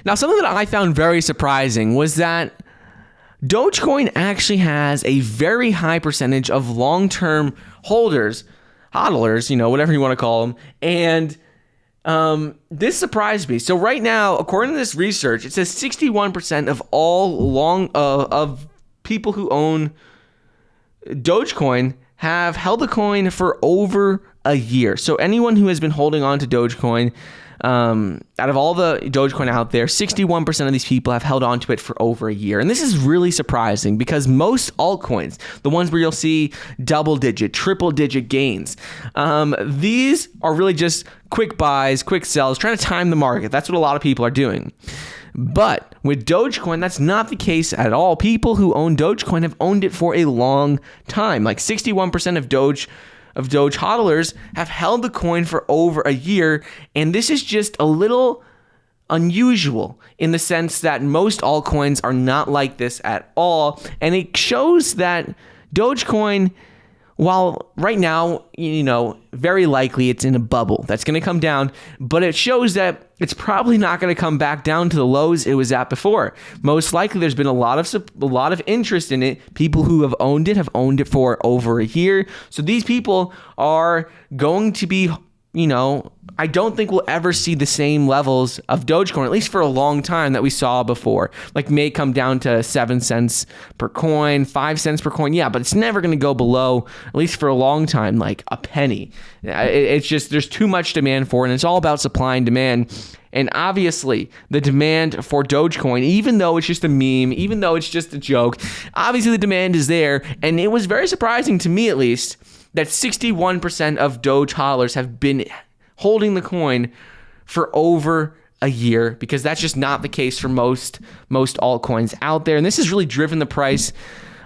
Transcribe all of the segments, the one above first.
Now, something that I found very surprising was that Dogecoin actually has a very high percentage of long-term holders, hodlers, whatever you want to call them. And this surprised me. So right now, according to this research, it says 61% of all of people who own Dogecoin have held the coin for over a year. So anyone who has been holding on to Dogecoin, out of all the Dogecoin out there, 61% of these people have held on to it for over a year. And this is really surprising because most altcoins, the ones where you'll see double-digit, triple-digit gains, these are really just quick buys, quick sells, trying to time the market. That's what a lot of people are doing. But with Dogecoin, that's not the case at all. People who own Dogecoin have owned it for a long time. Like 61% of Doge hodlers have held the coin for over a year, and this is just a little unusual in the sense that most altcoins are not like this at all, and it shows that Dogecoin, while right now, very likely it's in a bubble that's going to come down, but it shows that it's probably not going to come back down to the lows it was at before. Most likely there's been a lot of interest in it. People who have owned it for over a year. So these people are going to be, I don't think we'll ever see the same levels of Dogecoin, at least for a long time, that we saw before. Like may come down to 7 cents per coin, 5 cents per coin. Yeah, but it's never going to go below, at least for a long time, like a penny. It's just, there's too much demand for it, and it's all about supply and demand. And obviously, the demand for Dogecoin, even though it's just a meme, even though it's just a joke, obviously the demand is there. And it was very surprising to me, at least, that 61% of Doge hodlers have been holding the coin for over a year, because that's just not the case for most altcoins out there. And this has really driven the price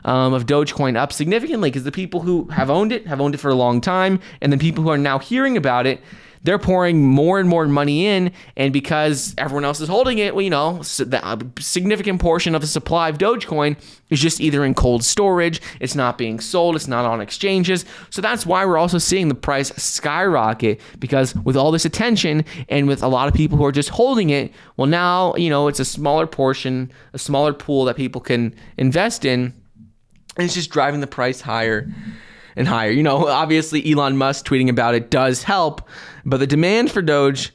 of Dogecoin up significantly, because the people who have owned it for a long time, and the people who are now hearing about it, they're pouring more and more money in, and because everyone else is holding it, the significant portion of the supply of Dogecoin is just either in cold storage, it's not being sold, it's not on exchanges. So that's why we're also seeing the price skyrocket, because with all this attention and with a lot of people who are just holding it, well, now, it's a smaller portion, a smaller pool that people can invest in, and it's just driving the price higher and higher. Obviously Elon Musk tweeting about it does help, but the demand for Doge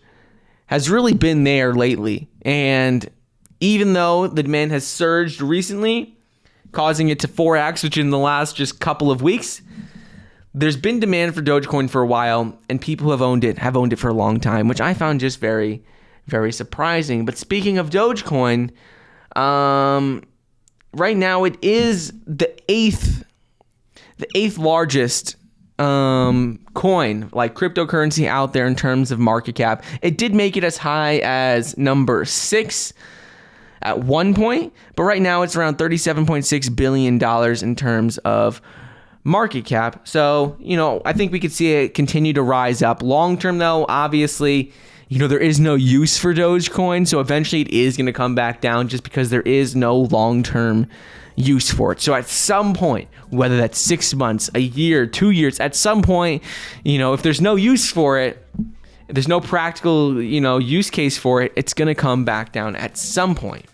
has really been there lately. And even though the demand has surged recently, causing it to 4x, which in the last just couple of weeks, there's been demand for Dogecoin for a while, and people who have owned it for a long time, which I found just very, very surprising. But speaking of Dogecoin, right now it is the eighth largest coin, like cryptocurrency out there in terms of market cap. It did make it as high as number 6 at one point, but right now it's around $37.6 billion in terms of market cap. So, I think we could see it continue to rise up. Long term though, obviously, there is no use for Dogecoin, so eventually it is going to come back down just because there is no long-term use for it. So at some point, whether that's 6 months, a year, 2 years, at some point, if there's no use for it, if there's no practical, use case for it, it's going to come back down at some point.